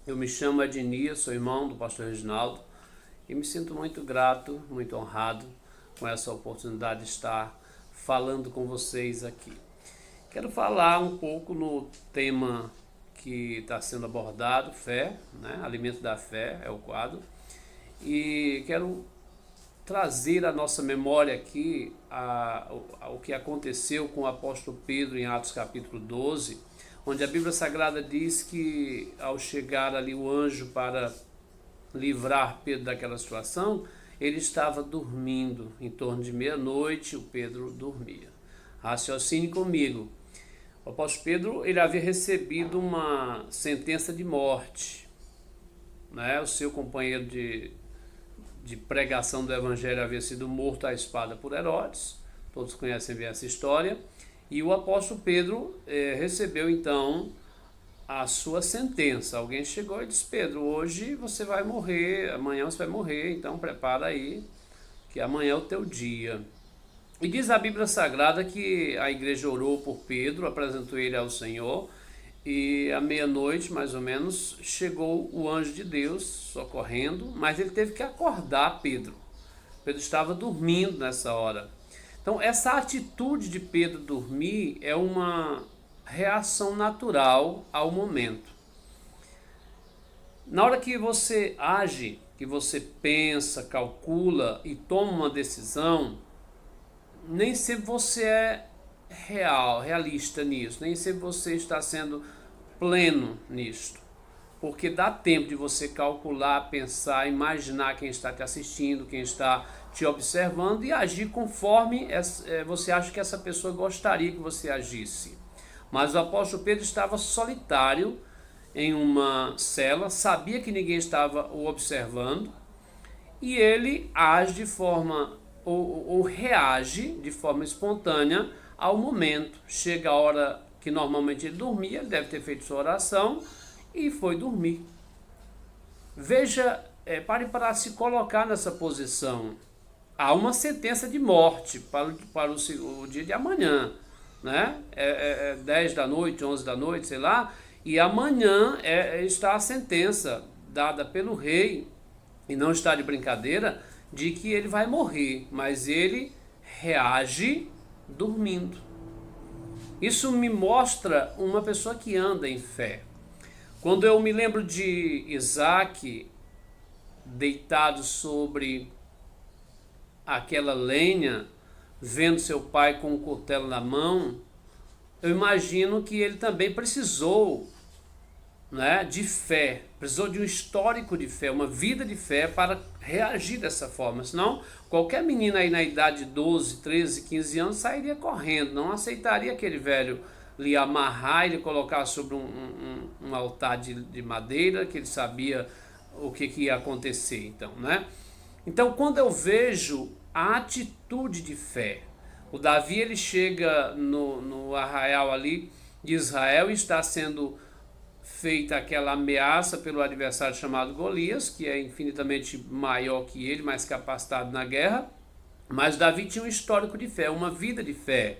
Eu me chamo Ednias, sou irmão do pastor Reginaldo e me sinto muito grato, muito honrado com essa oportunidade de estar falando com vocês aqui. Quero falar um pouco no tema que está sendo abordado, fé, né? Alimento da fé é o quadro, e quero trazer à nossa memória aqui o que aconteceu com o apóstolo Pedro em Atos capítulo 12, onde a Bíblia Sagrada diz que ao chegar ali o anjo para livrar Pedro daquela situação, ele estava dormindo. Em torno de meia-noite o Pedro dormia. Raciocine comigo. O apóstolo Pedro, ele havia recebido uma sentença de morte, né? O seu companheiro de pregação do evangelho havia sido morto à espada por Herodes. Todos conhecem bem essa história. E o apóstolo Pedro recebeu então a sua sentença. Alguém chegou e disse: Pedro, hoje você vai morrer, amanhã você vai morrer, então prepara aí, que amanhã é o teu dia. E diz a Bíblia Sagrada que a igreja orou por Pedro, apresentou ele ao Senhor, e à meia-noite, mais ou menos, chegou o anjo de Deus socorrendo, mas ele teve que acordar Pedro. Pedro estava dormindo nessa hora. Então, essa atitude de Pedro dormir é uma reação natural ao momento. Na hora que você age, que você pensa, calcula e toma uma decisão, nem sempre você é realista nisso, nem sempre você está sendo pleno nisto. Porque dá tempo de você calcular, pensar, imaginar quem está te assistindo, quem está te observando e agir conforme você acha que essa pessoa gostaria que você agisse. Mas o apóstolo Pedro estava solitário em uma cela, sabia que ninguém estava o observando e ele age de forma, ou reage de forma espontânea ao momento. Chega a hora que normalmente ele dormia, ele deve ter feito sua oração e foi dormir. Veja, pare para se colocar nessa posição. Há uma sentença de morte para o dia de amanhã, né? 10 da noite, 11 da noite, sei lá, e amanhã está a sentença dada pelo rei, e não está de brincadeira, de que ele vai morrer, mas ele reage dormindo. Isso me mostra uma pessoa que anda em fé. Quando eu me lembro de Isaac deitado sobre aquela lenha, vendo seu pai com o cutelo na mão, eu imagino que ele também precisou, né, de fé, precisou de um histórico de fé, uma vida de fé para reagir dessa forma. Senão, qualquer menina aí na idade de 12, 13, 15 anos sairia correndo, não aceitaria aquele velho lhe amarrar e lhe colocar sobre um altar de madeira, que ele sabia o que ia acontecer, então, né? Então, quando eu vejo a atitude de fé, o Davi, ele chega no arraial ali de Israel e está sendo feita aquela ameaça pelo adversário chamado Golias, que é infinitamente maior que ele, mais capacitado na guerra, mas Davi tinha um histórico de fé, uma vida de fé,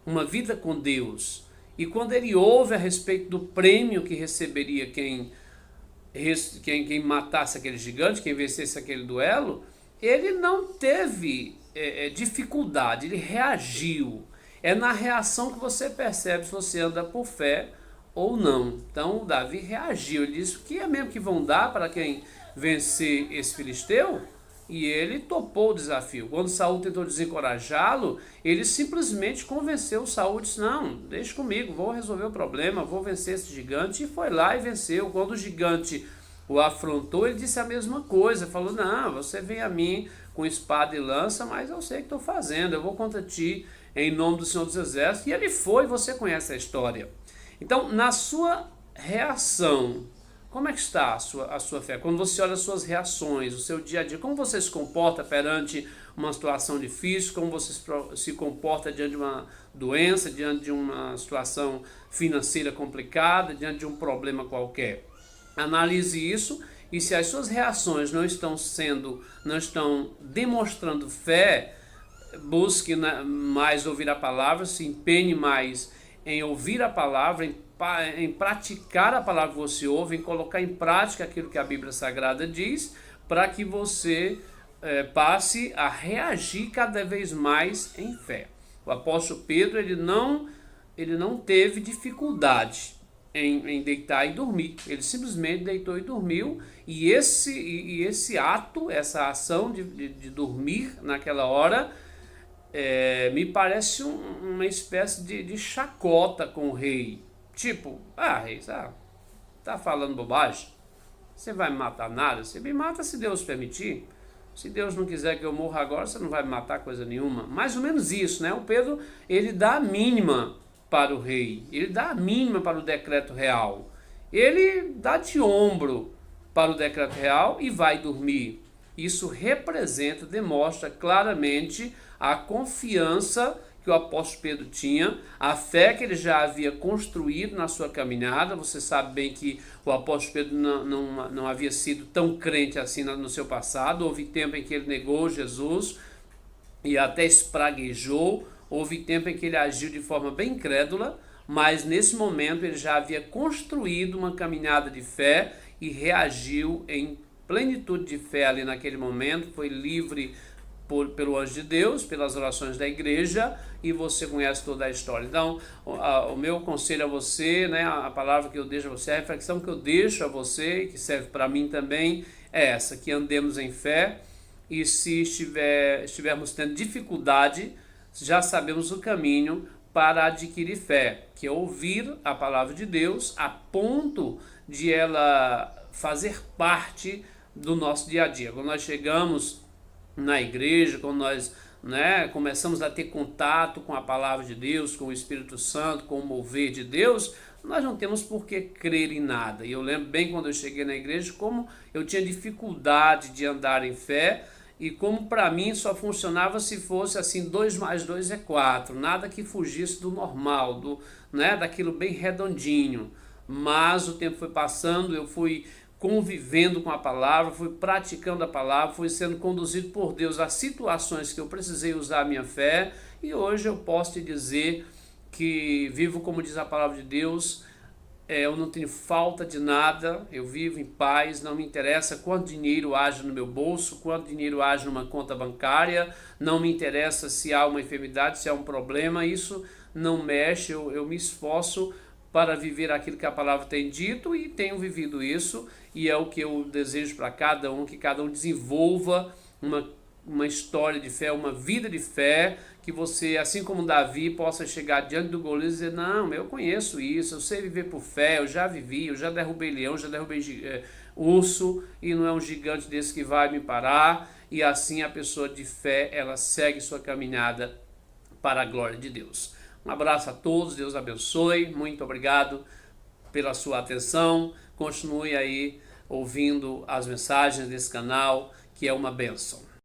uma vida com Deus. E quando ele ouve a respeito do prêmio que receberia quem matasse aquele gigante, quem vencesse aquele duelo, ele não teve dificuldade, ele reagiu. É na reação que você percebe se você anda por fé ou não. Então Davi reagiu, ele disse: o que é mesmo que vão dar para quem vencer esse filisteu? E ele topou o desafio. Quando Saul tentou desencorajá-lo, ele simplesmente convenceu Saul, disse: não, deixa comigo, vou resolver o problema, vou vencer esse gigante. E foi lá e venceu. Quando o gigante o afrontou, ele disse a mesma coisa, falou: não, você vem a mim com espada e lança, mas eu sei o que estou fazendo, eu vou contra ti em nome do Senhor dos Exércitos. E ele foi, você conhece a história. Então, na sua reação, como é que está a sua fé? Quando você olha as suas reações, o seu dia a dia, como você se comporta perante uma situação difícil, como você se comporta diante de uma doença, diante de uma situação financeira complicada, diante de um problema qualquer. Analise isso, e se as suas reações não estão demonstrando fé, busque mais ouvir a palavra, se empenhe mais em ouvir a palavra, em em praticar a palavra que você ouve, em colocar em prática aquilo que a Bíblia Sagrada diz, para que você passe a reagir cada vez mais em fé. O apóstolo Pedro, ele não teve dificuldade em deitar e dormir. Ele simplesmente deitou e dormiu, e esse ato, essa ação de dormir naquela hora, me parece uma espécie de chacota com o rei. Tipo, rei, tá falando bobagem? Você vai me matar nada? Você me mata se Deus permitir. Se Deus não quiser que eu morra agora, você não vai me matar coisa nenhuma. Mais ou menos isso, né? O Pedro, ele dá a mínima para o rei. Ele dá a mínima para o decreto real. Ele dá de ombro para o decreto real e vai dormir. Isso representa, demonstra claramente a confiança que o apóstolo Pedro tinha, a fé que ele já havia construído na sua caminhada. Você sabe bem que o apóstolo Pedro não havia sido tão crente assim no seu passado. Houve tempo em que ele negou Jesus e até espraguejou. Houve tempo em que ele agiu de forma bem incrédula, mas nesse momento ele já havia construído uma caminhada de fé e reagiu em plenitude de fé ali naquele momento. Foi livre pelo anjo de Deus, pelas orações da igreja, e você conhece toda a história. Então, o meu conselho a você, né, a palavra que eu deixo a você, a reflexão que eu deixo a você, que serve para mim também, é essa: que andemos em fé, e se estivermos tendo dificuldade, já sabemos o caminho para adquirir fé, que é ouvir a palavra de Deus a ponto de ela fazer parte do nosso dia a dia. Quando nós chegamos na igreja, quando nós começamos a ter contato com a palavra de Deus, com o Espírito Santo, com o mover de Deus, nós não temos por que crer em nada. E eu lembro bem quando eu cheguei na igreja como eu tinha dificuldade de andar em fé, e como para mim só funcionava se fosse assim, 2 mais 2 é 4, nada que fugisse do normal, daquilo bem redondinho. Mas o tempo foi passando, eu fui convivendo com a palavra, fui praticando a palavra, fui sendo conduzido por Deus a situações que eu precisei usar a minha fé, e hoje eu posso te dizer que vivo como diz a palavra de Deus. Eu não tenho falta de nada, eu vivo em paz, não me interessa quanto dinheiro haja no meu bolso, quanto dinheiro haja numa conta bancária, não me interessa se há uma enfermidade, se há um problema, isso não mexe. Eu me esforço para viver aquilo que a palavra tem dito, e tenho vivido isso, e é o que eu desejo para cada um, que cada um desenvolva uma história de fé, uma vida de fé, que você, assim como Davi, possa chegar diante do Golias e dizer: não, eu conheço isso, eu sei viver por fé, eu já vivi, eu já derrubei leão, já derrubei urso, e não é um gigante desse que vai me parar. E assim a pessoa de fé, ela segue sua caminhada para a glória de Deus. Um abraço a todos, Deus abençoe, muito obrigado pela sua atenção, continue aí ouvindo as mensagens desse canal, que é uma bênção.